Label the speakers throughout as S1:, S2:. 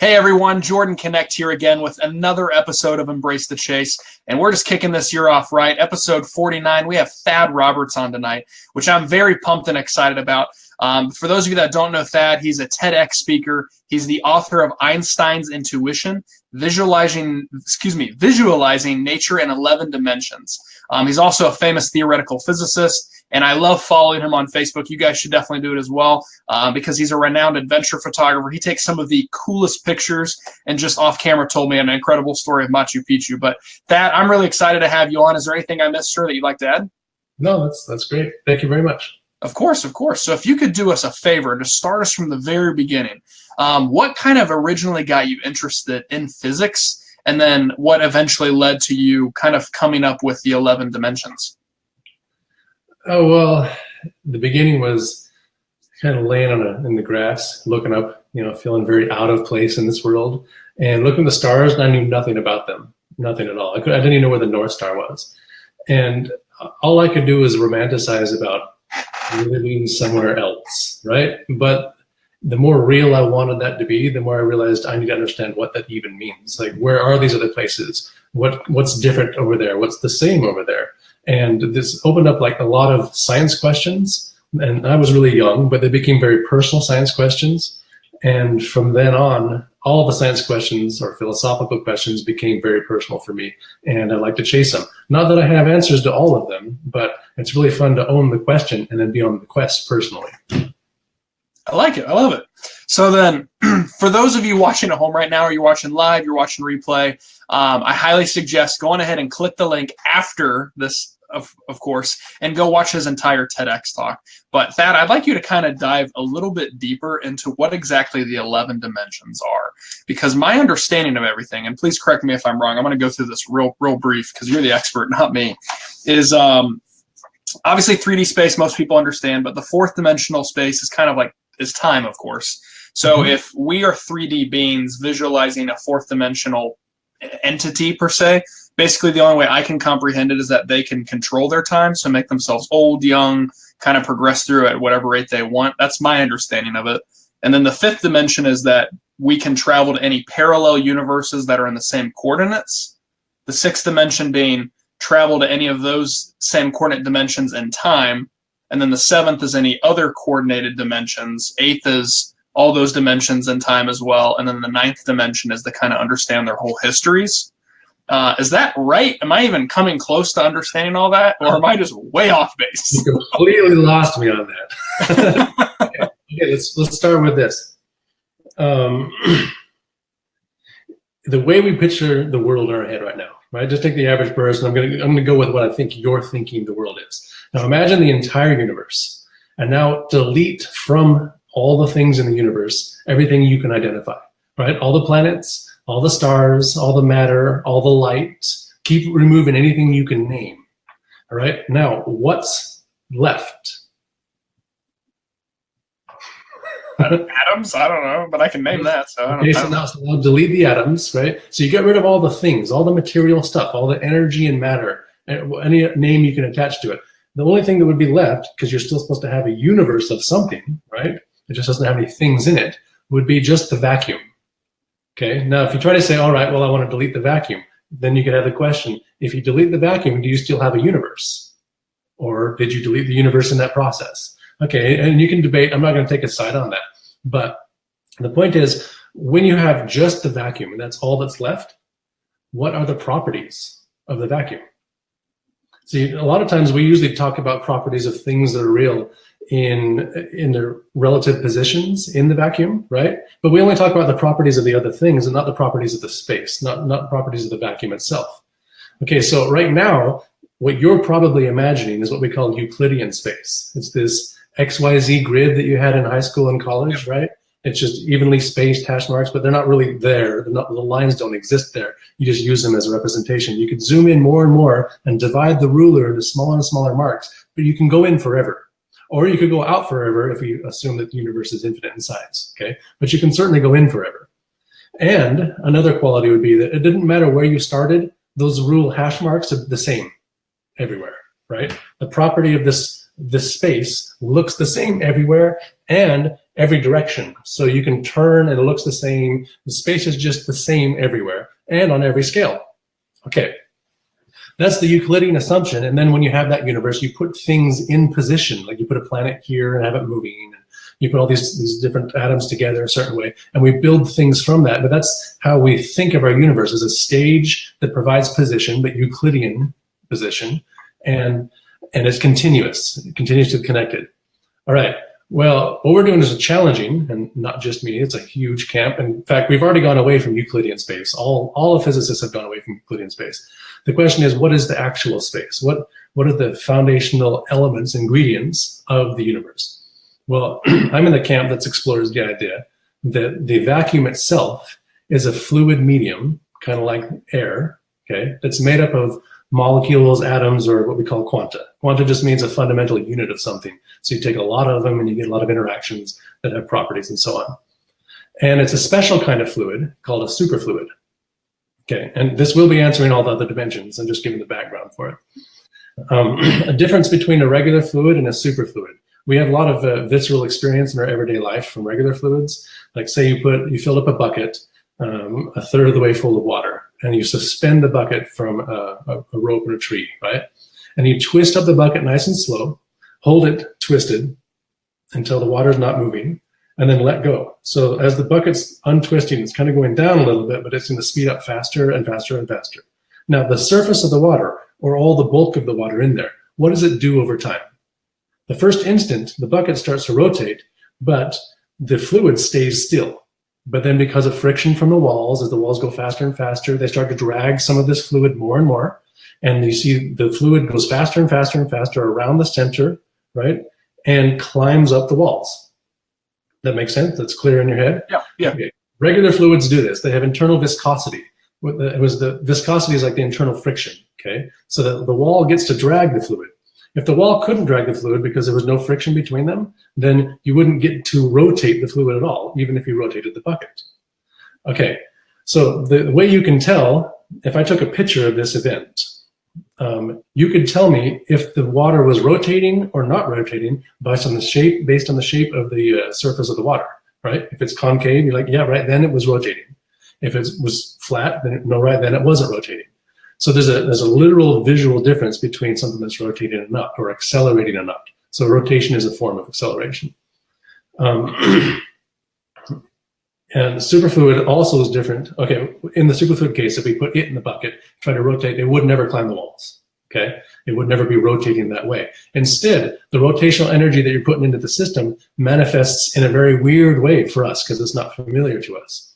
S1: Hey everyone, Jordan Connect here again with another episode of Embrace the Chase, and we're just kicking this year off right. Episode 49, we have Thad Roberts on tonight, which I'm very pumped and excited about. For those of you that don't know Thad, he's a TEDx speaker. He's the author of Einstein's Intuition, visualizing nature in 11 dimensions. He's also a famous theoretical physicist, and I love following him on Facebook. You guys should definitely do it as well because he's a renowned adventure photographer. He takes some of the coolest pictures and just off camera told me an incredible story of Machu Picchu. But Thad, I'm really excited to have you on. Is there anything I missed, sir, that you'd like to add?
S2: No, that's great. Thank you very much.
S1: Of course, of course. So if you could do us a favor to start us from the very beginning, what kind of originally got you interested in physics, and then what eventually led to you kind of coming up with the 11 dimensions?
S2: Oh, well, the beginning was kind of laying in the grass, looking up, feeling very out of place in this world, and looking at the stars, and I knew nothing about them, nothing at all. I didn't even know where the North Star was. And all I could do was romanticize about living somewhere else, right? But the more real I wanted that to be, the more I realized I need to understand what that even means. Like, where are these other places? What's different over there? What's the same over there? And this opened up like a lot of science questions. And I was really young, but they became very personal science questions. And from then on, all the science questions or philosophical questions became very personal for me, and I like to chase them. Not that I have answers to all of them, but it's really fun to own the question and then be on the quest personally.
S1: I like it. I love it. So then, for those of you watching at home right now, or you're watching live, you're watching replay, I highly suggest going ahead and click the link after this, of course, and go watch his entire TEDx talk. But Thad, I'd like you to kind of dive a little bit deeper into what exactly the 11 dimensions are, because my understanding of everything, and please correct me if I'm wrong, I'm going to go through this real brief because you're the expert, not me, is obviously 3D space most people understand, but the fourth dimensional space is kind of like is time, of course. So if we are 3D beings visualizing a fourth dimensional entity per se, basically the only way I can comprehend it is that they can control their time, so make themselves old, young, kind of progress through at whatever rate they want. That's my understanding of it. And then the fifth dimension is that we can travel to any parallel universes that are in the same coordinates. The sixth dimension being travel to any of those same coordinate dimensions in time. And then the seventh is any other coordinated dimensions. Eighth is all those dimensions in time as well. And then the ninth dimension is to kind of understand their whole histories. Is that right? Am I even coming close to understanding all that? Or am I just way off base?
S2: You completely lost me on that. Okay, let's start with this. The way we picture the world in our head right now, right? Just take the average person. I'm gonna go with what I think you're thinking the world is. Now imagine the entire universe, and now delete from all the things in the universe everything you can identify, right? All the planets, all the stars, all the matter, all the light. Keep removing anything you can name. All right. Now, what's left?
S1: Atoms? I don't know, but I can name that. So
S2: now delete the atoms, right? So you get rid of all the things, all the material stuff, all the energy and matter, any name you can attach to it. The only thing that would be left, because you're still supposed to have a universe of something, right? It just doesn't have any things in it, would be just the vacuum. Okay, now if you try to say, all right, well, I want to delete the vacuum, then you could have the question, if you delete the vacuum, do you still have a universe? Or did you delete the universe in that process? Okay, and you can debate, I'm not going to take a side on that, but the point is, when you have just the vacuum, and that's all that's left, what are the properties of the vacuum? See, a lot of times we usually talk about properties of things that are real in their relative positions in the vacuum, right? But we only talk about the properties of the other things and not the properties of the space, not properties of the vacuum itself. Okay, so right now, what you're probably imagining is what we call Euclidean space. It's this XYZ grid that you had in high school and college, right? It's just evenly spaced hash marks, but they're not really there. The lines don't exist there. You just use them as a representation. You could zoom in more and more and divide the ruler into smaller and smaller marks, but you can go in forever. Or you could go out forever if we assume that the universe is infinite in size, okay? But you can certainly go in forever. And another quality would be that it didn't matter where you started, those rule hash marks are the same everywhere, right? The property of this space looks the same everywhere, and every direction. So you can turn and it looks the same. The space is just the same everywhere and on every scale. Okay, that's the Euclidean assumption. And then when you have that universe, you put things in position, like you put a planet here and have it moving. You put all these different atoms together a certain way, and we build things from that. But that's how we think of our universe, as a stage that provides position, but Euclidean position, and it's continuous. It continues to be connected. All right. Well, what we're doing is challenging, and not just me. It's a huge camp. In fact, we've already gone away from Euclidean space. All of physicists have gone away from Euclidean space. The question is, what is the actual space? What are the foundational elements, ingredients of the universe? Well, I'm in the camp that explores the idea that the vacuum itself is a fluid medium, kind of like air, okay, that's made up of molecules, atoms, or what we call quanta. Quanta just means a fundamental unit of something. So you take a lot of them and you get a lot of interactions that have properties and so on. And it's a special kind of fluid called a superfluid. Okay, and this will be answering all the other dimensions. I'm just giving the background for it. A difference between a regular fluid and a superfluid. We have a lot of visceral experience in our everyday life from regular fluids. Like say you filled up a bucket a third of the way full of water, and you suspend the bucket from a rope or a tree, right? And you twist up the bucket nice and slow, hold it twisted until the water is not moving, and then let go. So as the bucket's untwisting, it's kind of going down a little bit, but it's going to speed up faster and faster and faster. Now, the surface of the water, or all the bulk of the water in there, what does it do over time? The first instant, the bucket starts to rotate, but the fluid stays still. But then because of friction from the walls, as the walls go faster and faster, they start to drag some of this fluid more and more. And you see the fluid goes faster and faster and faster around the center, right? And climbs up the walls. That makes sense? That's clear in your head?
S1: Yeah.
S2: Okay. Regular fluids do this. They have internal viscosity. The viscosity is like the internal friction, okay? So that the wall gets to drag the fluid. If the wall couldn't drag the fluid because there was no friction between them, then you wouldn't get to rotate the fluid at all, even if you rotated the bucket. Okay, so the way you can tell, if I took a picture of this event, you could tell me if the water was rotating or not rotating based on the shape of the surface of the water, right? If it's concave, you're like, yeah, right, then it was rotating. If it was flat, then no, right, then it wasn't rotating. So there's a literal visual difference between something that's rotating or not, or accelerating or not. So rotation is a form of acceleration. And superfluid also is different. Okay, in the superfluid case, if we put it in the bucket, try to rotate, it would never climb the walls. Okay, it would never be rotating that way. Instead, the rotational energy that you're putting into the system manifests in a very weird way for us because it's not familiar to us.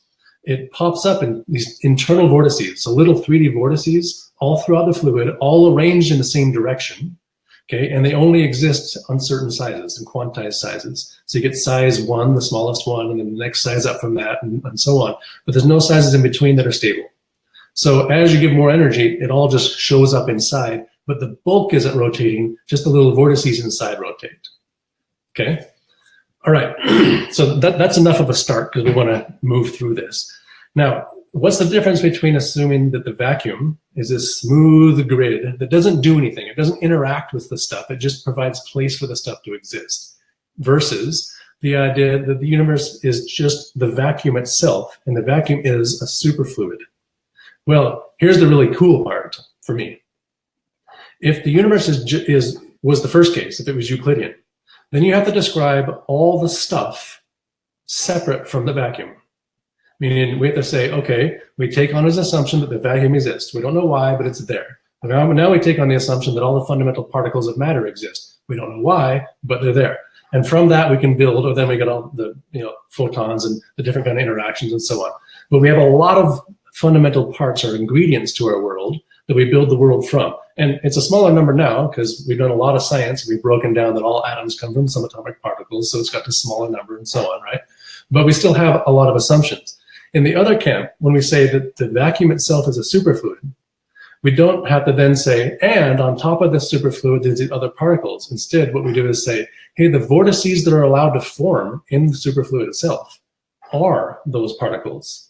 S2: It pops up in these internal vortices, so little 3D vortices all throughout the fluid, all arranged in the same direction, okay? And they only exist on certain sizes and quantized sizes. So you get size 1, the smallest one, and then the next size up from that, and so on. But there's no sizes in between that are stable. So as you give more energy, it all just shows up inside, but the bulk isn't rotating, just the little vortices inside rotate, okay? All right, so that's enough of a start because we want to move through this. Now, what's the difference between assuming that the vacuum is this smooth grid that doesn't do anything, it doesn't interact with the stuff, it just provides place for the stuff to exist, versus the idea that the universe is just the vacuum itself, and the vacuum is a superfluid? Well, here's the really cool part for me. If the universe was the first case, if it was Euclidean, then you have to describe all the stuff separate from the vacuum. Meaning we have to say, okay, we take on as assumption that the vacuum exists. We don't know why, but it's there. Now we take on the assumption that all the fundamental particles of matter exist. We don't know why, but they're there. And from that we can build, or then we get all the photons and the different kind of interactions and so on. But we have a lot of fundamental parts or ingredients to our world that we build the world from. And it's a smaller number now because we've done a lot of science. We've broken down that all atoms come from subatomic particles, so it's got this smaller number and so on, right? But we still have a lot of assumptions. In the other camp, when we say that the vacuum itself is a superfluid, we don't have to then say, and on top of the superfluid, there's the other particles. Instead, what we do is say, hey, the vortices that are allowed to form in the superfluid itself are those particles.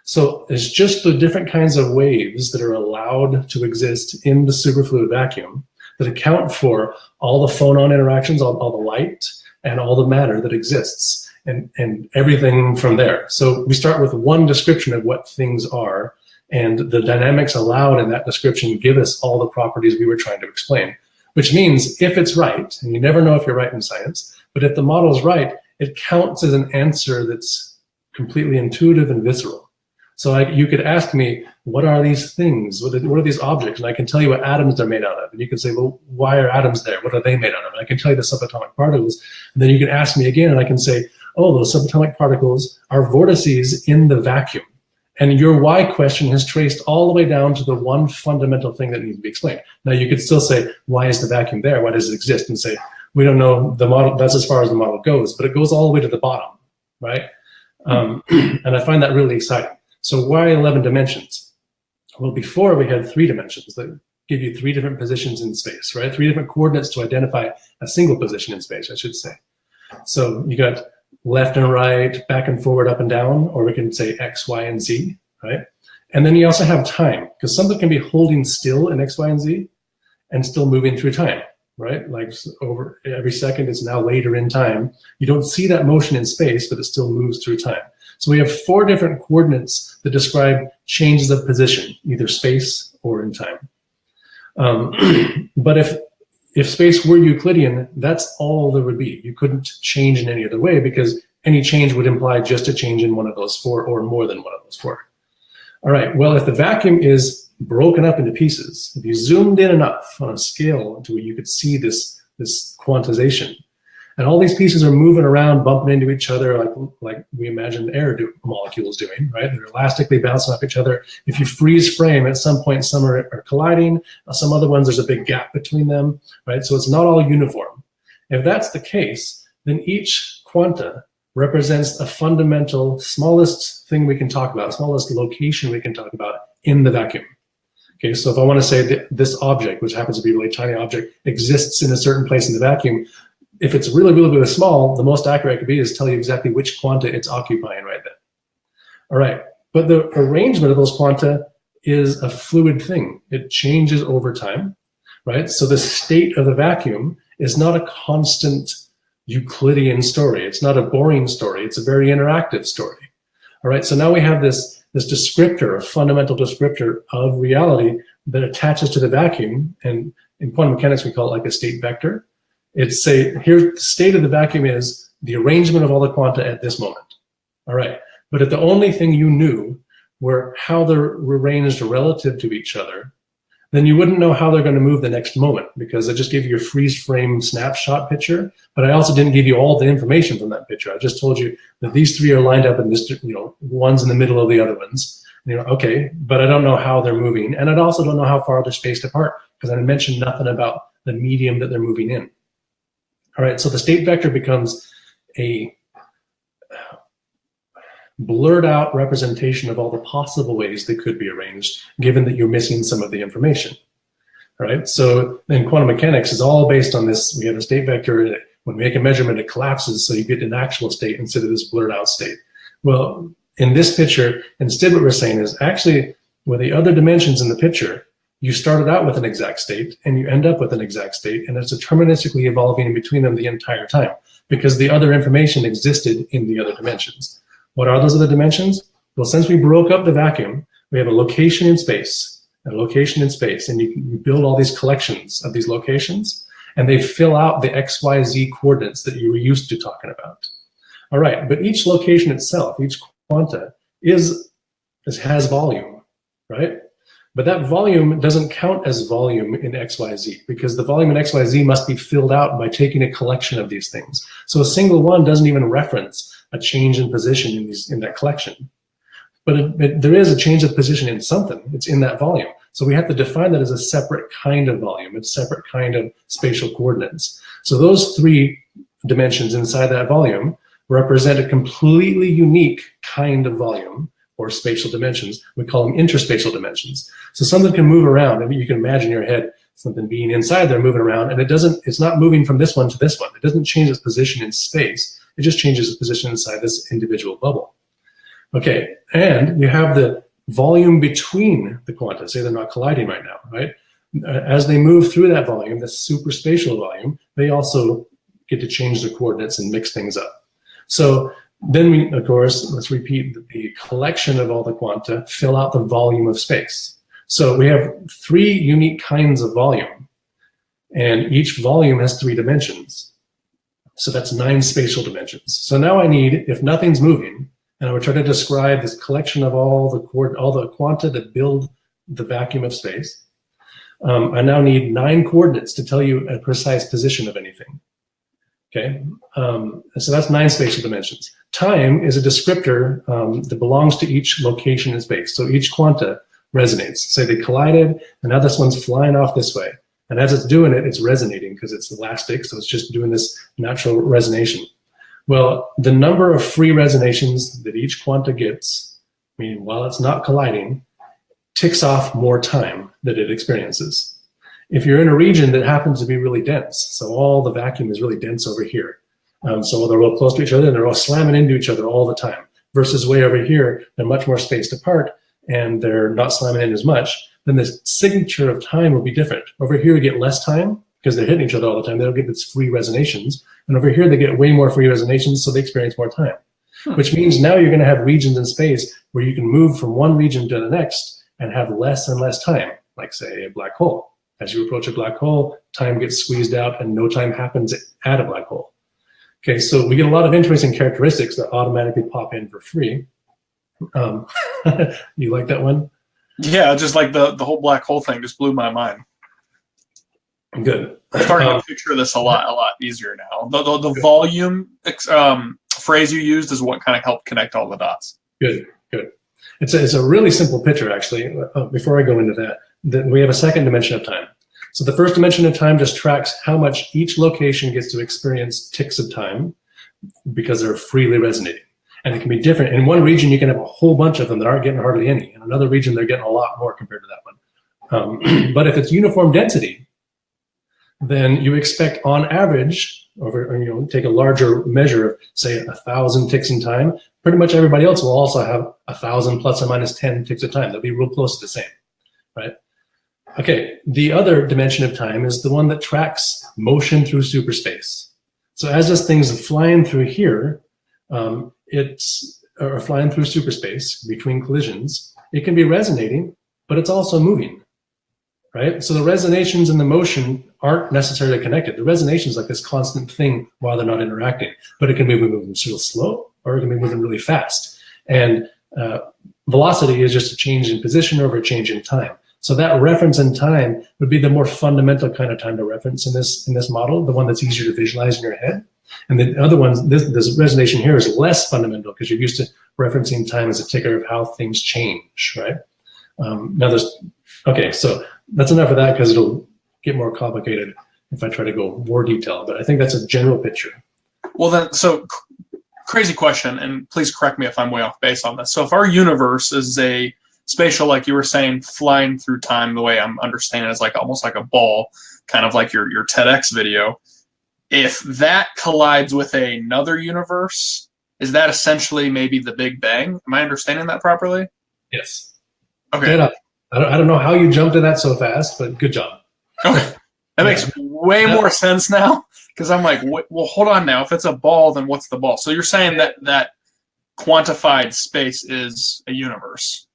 S2: So it's just the different kinds of waves that are allowed to exist in the superfluid vacuum that account for all the phonon interactions, all the light, and all the matter that exists. and everything from there. So we start with one description of what things are, and the dynamics allowed in that description give us all the properties we were trying to explain, which means if it's right, and you never know if you're right in science, but if the model is right, it counts as an answer that's completely intuitive and visceral. So you could ask me, what are these things? What are these objects? And I can tell you what atoms they're made out of. And you can say, well, why are atoms there? What are they made out of? And I can tell you the subatomic particles. And then you can ask me again, and I can say, oh, those subatomic particles are vortices in the vacuum. And your why question has traced all the way down to the one fundamental thing that needs to be explained. Now you could still say, why is the vacuum there? Why does it exist? And say, we don't know the model. That's as far as the model goes, but it goes all the way to the bottom, right? And I find that really exciting. So why 11 dimensions? Well, before we had 3 dimensions that give you 3 different positions in space, right? 3 different coordinates to identify a single position in space, I should say. So you got left and right, back and forward, up and down, or we can say X, Y, and Z, right? And then you also have time, because something can be holding still in X, Y, and Z and still moving through time, right? Like over every second, it's now later in time. You don't see that motion in space, but it still moves through time. So we have 4 different coordinates that describe changes of position, either space or in time. But if space were Euclidean, that's all there would be. You couldn't change in any other way, because any change would imply just a change in one of those 4 or more than one of those 4. All right, well, if the vacuum is broken up into pieces, if you zoomed in enough on a scale to where you could see this quantization, and all these pieces are moving around, bumping into each other like we imagine air molecules doing, right? They're elastically bouncing off each other. If you freeze frame, at some point some are colliding, some other ones there's a big gap between them, right? So it's not all uniform. If that's the case, then each quanta represents a fundamental, smallest thing we can talk about, smallest location we can talk about in the vacuum. Okay, so if I want to say that this object, which happens to be a really tiny object, exists in a certain place in the vacuum, if it's really, really, really small, the most accurate it could be is tell you exactly which quanta it's occupying right then. All right, but the arrangement of those quanta is a fluid thing. It changes over time, right? So the state of the vacuum is not a constant Euclidean story. It's not a boring story. It's a very interactive story. All right, so now we have this descriptor, a fundamental descriptor of reality that attaches to the vacuum, and in quantum mechanics we call it like a state vector. It's here's the state of the vacuum is the arrangement of all the quanta at this moment. All right, but if the only thing you knew were how they're arranged relative to each other, then you wouldn't know how they're going to move the next moment, because I just gave you a freeze frame snapshot picture, but I also didn't give you all the information from that picture. I just told you that these 3 are lined up in this, one's in the middle of the other ones. Okay, but I don't know how they're moving, and I also don't know how far they're spaced apart, because I mentioned nothing about the medium that they're moving in. All right, so the state vector becomes a blurred out representation of all the possible ways they could be arranged, given that you're missing some of the information. All right, so then quantum mechanics is all based on this. We have a state vector. When we make a measurement, it collapses, so you get an actual state instead of this blurred out state. Well, in this picture, instead what we're saying is actually with the other dimensions in the picture, you started out with an exact state and you end up with an exact state, and it's deterministically evolving in between them the entire time because the other information existed in the other dimensions. What are those other dimensions? Well, since we broke up the vacuum, we have a location in space, and you build all these collections of these locations, and they fill out the X, Y, Z coordinates that you were used to talking about. All right, but each location itself, each quanta has volume, right? But that volume doesn't count as volume in XYZ, because the volume in XYZ must be filled out by taking a collection of these things. So a single one doesn't even reference a change in position in that collection. But there is a change of position in something. It's in that volume. So we have to define that as a separate kind of volume. It's a separate kind of spatial coordinates. So those 3 dimensions inside that volume represent a completely unique kind of volume, or spatial dimensions. We call them interspatial dimensions. So something can move around. I mean, you can imagine in your head something being inside there moving around, and it's not moving from this one to this one. It doesn't change its position in space. It just changes its position inside this individual bubble. Okay, and you have the volume between the quanta. Say they're not colliding right now, right? As they move through that volume, the superspatial volume, they also get to change their coordinates and mix things up. So then we, of course, let's repeat that the collection of all the quanta fill out the volume of space. So we have 3 unique kinds of volume, and each volume has 3 dimensions. So that's 9 spatial dimensions. So now I need, if nothing's moving, and I would try to describe this collection of all the quanta that build the vacuum of space, I now need 9 coordinates to tell you a precise position of anything. Okay, so that's 9 spatial dimensions. Time is a descriptor that belongs to each location in space. So each quanta resonates. Say they collided, and now this one's flying off this way. And as it's doing it, it's resonating because it's elastic, so it's just doing this natural resonation. Well, the number of free resonations that each quanta gets, meaning while it's not colliding, ticks off more time that it experiences. If you're in a region that happens to be really dense, so all the vacuum is really dense over here, so they're real close to each other and they're all slamming into each other all the time, versus way over here, they're much more spaced apart and they're not slamming in as much, then the signature of time will be different. Over here, you get less time because they're hitting each other all the time. They don't get these free resonations. And over here, they get way more free resonations, so they experience more time. Which means now you're going to have regions in space where you can move from one region to the next and have less and less time, like, say, a black hole. As you approach a black hole, time gets squeezed out and no time happens at a black hole. Okay, so we get a lot of interesting characteristics that automatically pop in for free. You like that one?
S1: Yeah, just like the whole black hole thing just blew my mind.
S2: Good.
S1: I'm starting to picture this a lot easier now. The volume phrase you used is what kind of helped connect all the dots.
S2: Good. It's a really simple picture, actually. Before I go into that, we have a second dimension of time. So the first dimension of time just tracks how much each location gets to experience ticks of time because they're freely resonating. And it can be different. In one region, you can have a whole bunch of them that aren't getting hardly any. In another region, they're getting a lot more compared to that one. But if it's uniform density, then you expect on average, take a larger measure of, say, 1,000 ticks in time, pretty much everybody else will also have 1,000 plus or minus 10 ticks of time. They'll be real close to the same, right? Okay, the other dimension of time is the one that tracks motion through superspace. So as this thing's flying through here, or flying through superspace between collisions, it can be resonating, but it's also moving, right? So the resonations and the motion aren't necessarily connected. The resonation is like this constant thing while they're not interacting, but it can be moving real slow or it can be moving really fast. And velocity is just a change in position over a change in time. So that reference in time would be the more fundamental kind of time to reference in this model, the one that's easier to visualize in your head. And the other one, this resonation here is less fundamental because you're used to referencing time as a ticker of how things change, right? Okay, so that's enough of that because it'll get more complicated if I try to go more detail, but I think that's a general picture.
S1: Well then, so crazy question, and please correct me if I'm way off base on this. So if our universe is a spatial, like you were saying, flying through time, the way I'm understanding it is like almost like a ball, kind of like your TEDx video. If that collides with another universe, is that essentially maybe the Big Bang? Am I understanding that properly?
S2: Yes.
S1: Okay.
S2: I don't know how you jumped to that so fast, but good job.
S1: Okay. That makes way more sense now, because I'm like, well, hold on now. If it's a ball, then what's the ball? So you're saying that quantified space is a universe.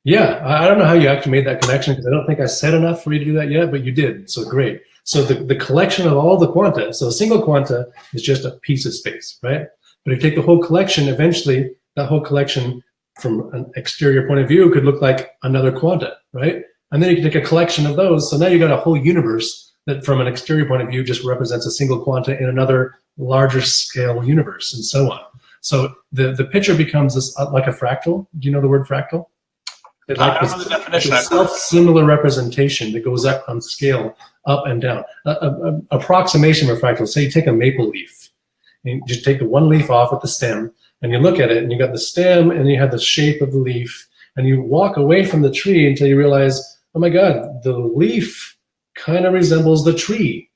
S2: Yeah, I don't know how you actually made that connection because I don't think I said enough for you to do that yet, but you did, so great. So the collection of all the quanta, so a single quanta is just a piece of space, right? But if you take the whole collection, eventually that whole collection from an exterior point of view could look like another quanta, right? And then you can take a collection of those, so now you've got a whole universe that from an exterior point of view just represents a single quanta in another larger scale universe and so on. So the picture becomes this like a fractal. Do you know the word fractal?
S1: I don't know the definition.
S2: It's a self-similar representation that goes up on scale, up and down. Approximation of fractals. Say you take a maple leaf, and you just take the one leaf off at the stem, and you look at it, and you got the stem, and you have the shape of the leaf, and you walk away from the tree until you realize, oh my God, the leaf kind of resembles the tree,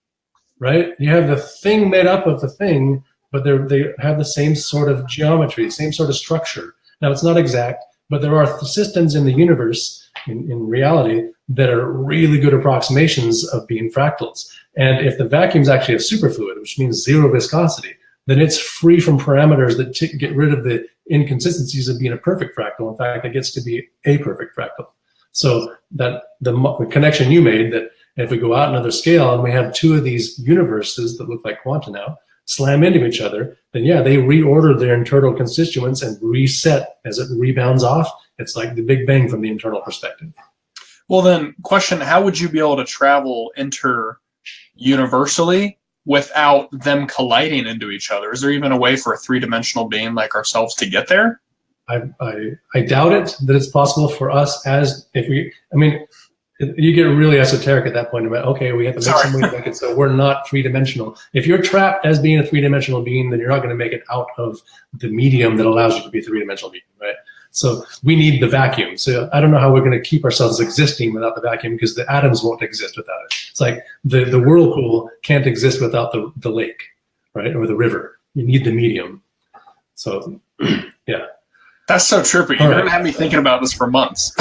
S2: right? You have the thing made up of the thing, but they have the same sort of geometry, same sort of structure. Now, it's not exact, but there are systems in the universe, in reality, that are really good approximations of being fractals. And if the vacuum is actually a superfluid, which means zero viscosity, then it's free from parameters that get rid of the inconsistencies of being a perfect fractal. In fact, it gets to be a perfect fractal. So that the connection you made, that if we go out another scale and we have two of these universes that look like quanta now, slam into each other, then yeah, they reorder their internal constituents and reset as it rebounds off. It's like the Big Bang from the internal perspective.
S1: Well then, question, how would you be able to travel inter-universally without them colliding into each other? Is there even a way for a three-dimensional being like ourselves to get there?
S2: I doubt it, that it's possible for us as if we, I mean, you get really esoteric at that point about, okay, we have to make some way to make it so we're not three-dimensional. If you're trapped as being a three-dimensional being, then you're not going to make it out of the medium that allows you to be a three-dimensional being, right? So we need the vacuum. So I don't know how we're going to keep ourselves existing without the vacuum, because the atoms won't exist without it. It's like the whirlpool can't exist without the lake, right, or the river. You need the medium. So, yeah.
S1: That's so trippy. You're going to have me thinking about this for months.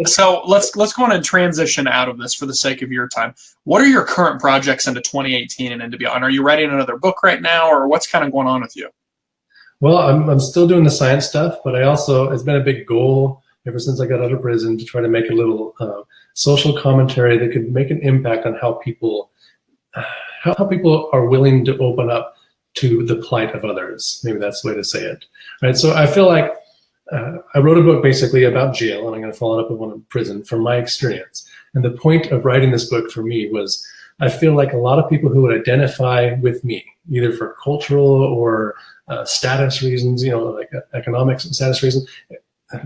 S1: So let's go on and transition out of this for the sake of your time. What are your current projects into 2018 and into beyond? Are you writing another book right now, or what's kind of going on with you?
S2: Well, I'm still doing the science stuff, but I also, it's been a big goal ever since I got out of prison to try to make a little social commentary that could make an impact on how people are willing to open up to the plight of others. Maybe that's the way to say it. Right. So I feel like I wrote a book basically about jail, and I'm going to follow it up with one in prison from my experience. And the point of writing this book for me was, I feel like a lot of people who would identify with me, either for cultural or status reasons, like economics and status reasons,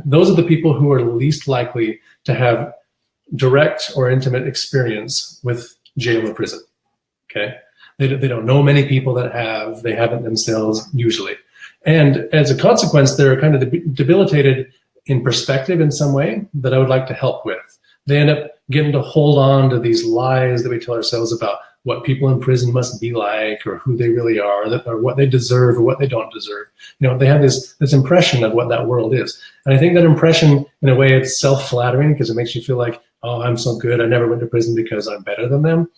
S2: those are the people who are least likely to have direct or intimate experience with jail or prison. Okay, they don't know many people that have. They haven't themselves usually. And as a consequence, they're kind of debilitated in perspective in some way that I would like to help with. They end up getting to hold on to these lies that we tell ourselves about what people in prison must be like, or who they really are, or what they deserve or what they don't deserve. They have this impression of what that world is. And I think that impression, in a way, it's self-flattering, because it makes you feel like, oh, I'm so good, I never went to prison because I'm better than them.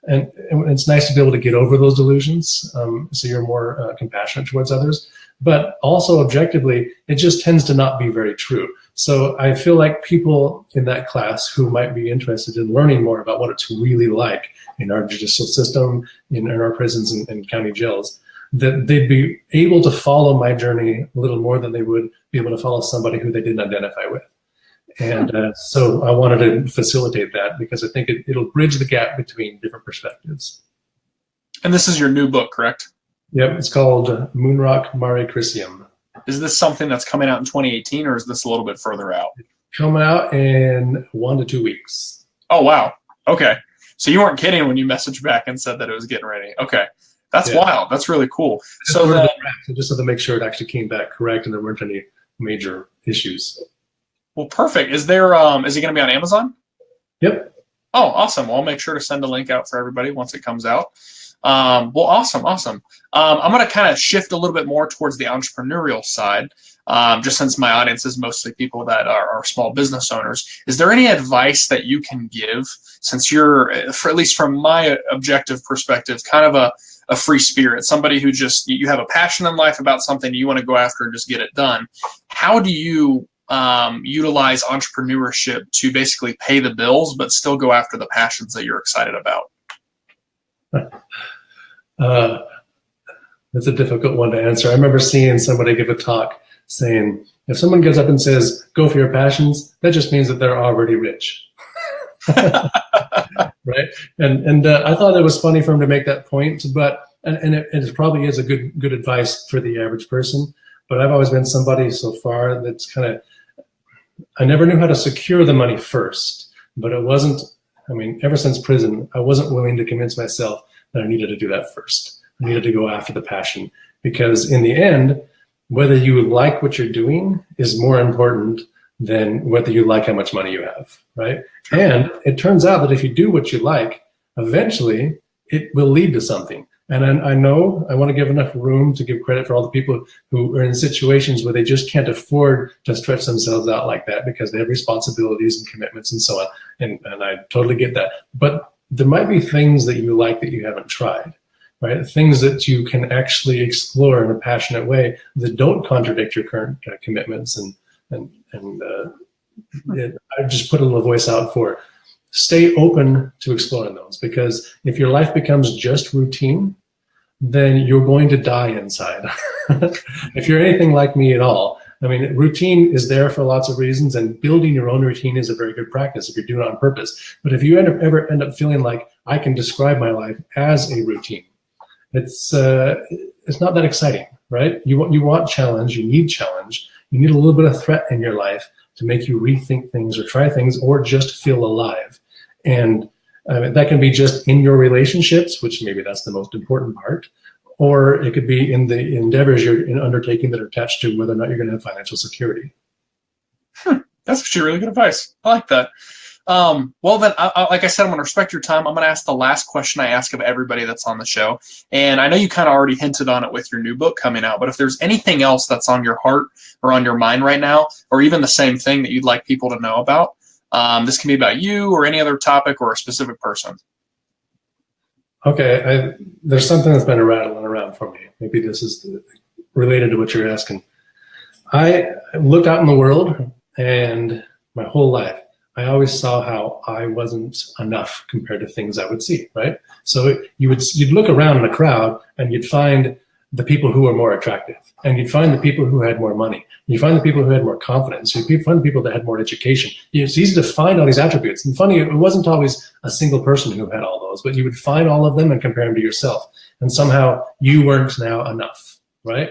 S2: And it's nice to be able to get over those delusions, so you're more compassionate towards others. But also objectively, it just tends to not be very true. So I feel like people in that class who might be interested in learning more about what it's really like in our judicial system, in our prisons and county jails, that they'd be able to follow my journey a little more than they would be able to follow somebody who they didn't identify with. And so I wanted to facilitate that, because I think it'll bridge the gap between different perspectives.
S1: And this is your new book, correct?
S2: Yep, it's called Moonrock Mare Crisium.
S1: Is this something that's coming out in 2018, or is this a little bit further out?
S2: Coming out in 1 to 2 weeks.
S1: Oh, wow. Okay. So you weren't kidding when you messaged back and said that it was getting ready. Okay. That's wild. That's really cool. So
S2: just to make sure it actually came back correct and there weren't any major issues.
S1: Well, perfect. Is there is it going to be on Amazon?
S2: Yep.
S1: Oh, awesome. Well, I'll make sure to send a link out for everybody once it comes out. Well, awesome. I'm going to kind of shift a little bit more towards the entrepreneurial side, just since my audience is mostly people that are small business owners. Is there any advice that you can give, since you're, at least from my objective perspective, kind of a free spirit, somebody who just, you have a passion in life about something you want to go after and just get it done? How do you utilize entrepreneurship to basically pay the bills, but still go after the passions that you're excited about?
S2: That's a difficult one to answer. I remember seeing somebody give a talk saying, if someone goes up and says, go for your passions, that just means that they're already rich. Right? And I thought it was funny for him to make that point, but it probably is a good advice for the average person. But I've always been somebody so far that's kind of, I never knew how to secure the money first, but it wasn't, ever since prison, I wasn't willing to convince myself that I needed to do that first. I needed to go after the passion, because in the end, whether you like what you're doing is more important than whether you like how much money you have, right? And it turns out that if you do what you like, eventually it will lead to something. And I know I want to give enough room to give credit for all the people who are in situations where they just can't afford to stretch themselves out like that because they have responsibilities and commitments and so on. And I totally get that. But there might be things that you like that you haven't tried. right? Things that you can actually explore in a passionate way that don't contradict your current commitments. I just put a little voice out for stay open to exploring those, because if your life becomes just routine, then you're going to die inside. If you're anything like me at all, I mean, routine is there for lots of reasons, and building your own routine is a very good practice if you're doing it on purpose. But if you ever end up feeling like I can describe my life as a routine, it's not that exciting, right? You want challenge, you need challenge, you need a little bit of threat in your life to make you rethink things or try things or just feel alive. And that can be just in your relationships, which maybe that's the most important part, or it could be in the endeavors you're undertaking that are attached to whether or not you're going to have financial security.
S1: That's actually really good advice. I like that. Well, then, like I said, I'm going to respect your time. I'm going to ask the last question I ask of everybody that's on the show. And I know you kind of already hinted on it with your new book coming out, but if there's anything else that's on your heart or on your mind right now, or even the same thing that you'd like people to know about, this can be about you or any other topic or a specific person.
S2: Okay, there's something that's been rattling around for me. Maybe this is related to what you're asking. I looked out in the world, and my whole life, I always saw how I wasn't enough compared to things I would see, right? So you'd look around in a crowd, and you'd find the people who were more attractive, and you'd find the people who had more money. You find the people who had more confidence. You find the people that had more education. It's easy to find all these attributes. And funny, it wasn't always a single person who had all those, but you would find all of them and compare them to yourself. And somehow you weren't now enough, right?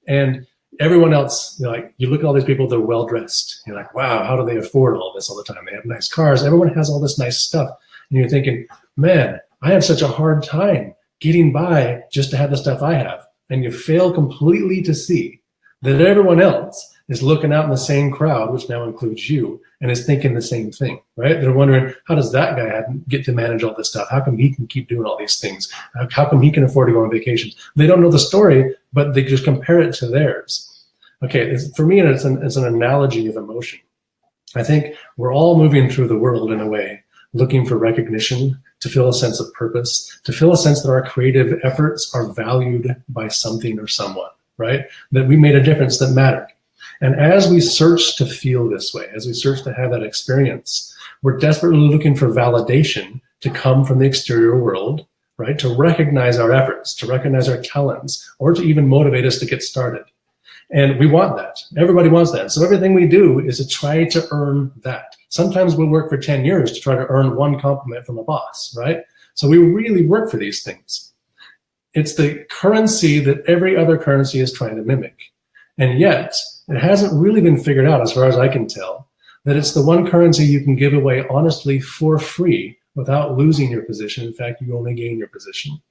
S2: And everyone else, you look at all these people, they're well-dressed. You're like, wow, how do they afford all this all the time? They have nice cars. Everyone has all this nice stuff. And you're thinking, man, I have such a hard time getting by just to have the stuff I have. And you fail completely to see that everyone else is looking out in the same crowd, which now includes you, and is thinking the same thing, right? They're wondering, how does that guy get to manage all this stuff? How come he can keep doing all these things? How come he can afford to go on vacations? They don't know the story, but they just compare it to theirs. Okay, for me, it's an analogy of emotion. I think we're all moving through the world in a way, looking for recognition, to feel a sense of purpose, to feel a sense that our creative efforts are valued by something or someone, right? That we made a difference that mattered. And as we search to feel this way, as we search to have that experience, we're desperately looking for validation to come from the exterior world, right? To recognize our efforts, to recognize our talents, or to even motivate us to get started. And we want that. Everybody wants that. So everything we do is to try to earn that. Sometimes we'll work for 10 years to try to earn one compliment from a boss, right? So we really work for these things. It's the currency that every other currency is trying to mimic. And yet, it hasn't really been figured out, as far as I can tell, that it's the one currency you can give away honestly for free without losing your position. In fact, you only gain your position.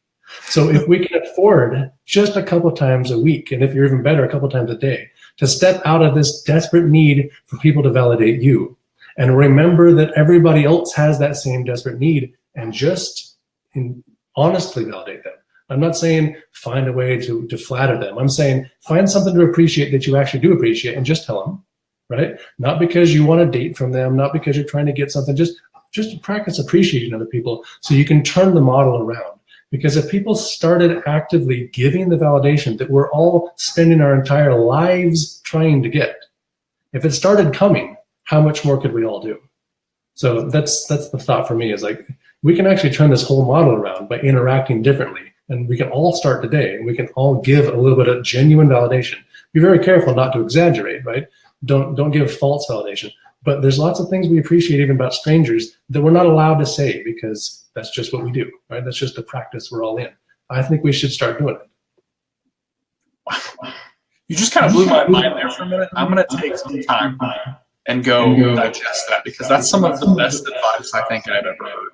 S2: So if we can afford just a couple times a week, and if you're even better, a couple times a day, to step out of this desperate need for people to validate you, and remember that everybody else has that same desperate need, and just honestly validate them. I'm not saying find a way to flatter them. I'm saying find something to appreciate that you actually do appreciate, and just tell them, right? Not because you want a date from them, not because you're trying to get something, just practice appreciating other people so you can turn the model around. Because if people started actively giving the validation that we're all spending our entire lives trying to get, if it started coming, how much more could we all do? So that's the thought for me, is like, we can actually turn this whole model around by interacting differently. And we can all start today, and we can all give a little bit of genuine validation. Be very careful not to exaggerate, right? Don't give false validation. But there's lots of things we appreciate even about strangers that we're not allowed to say, because that's just what we do, right? That's just the practice we're all in. I think we should start doing it.
S1: You just kind of blew my mind there for a minute. I'm going to take some time and go digest that, because that's some of the best advice I think I've ever heard.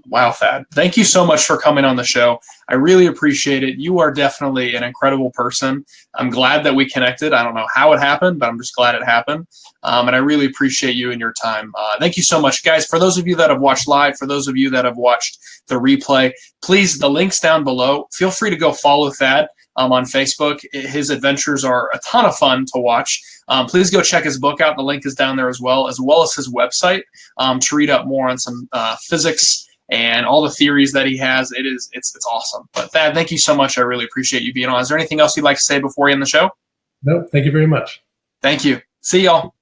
S1: Wow, Thad. Thank you so much for coming on the show. I really appreciate it. You are definitely an incredible person. I'm glad that we connected. I don't know how it happened, but I'm just glad it happened. And I really appreciate you and your time. Thank you so much, guys. For those of you that have watched live, for those of you that have watched the replay, please, the link's down below. Feel free to go follow Thad on Facebook. His adventures are a ton of fun to watch. Please go check his book out. The link is down there as well as his website to read up more on some physics and all the theories that he has. It's awesome. But Thad, thank you so much. I really appreciate you being on. Is there anything else you'd like to say before we end the show?
S2: No, thank you very much.
S1: Thank you. See y'all.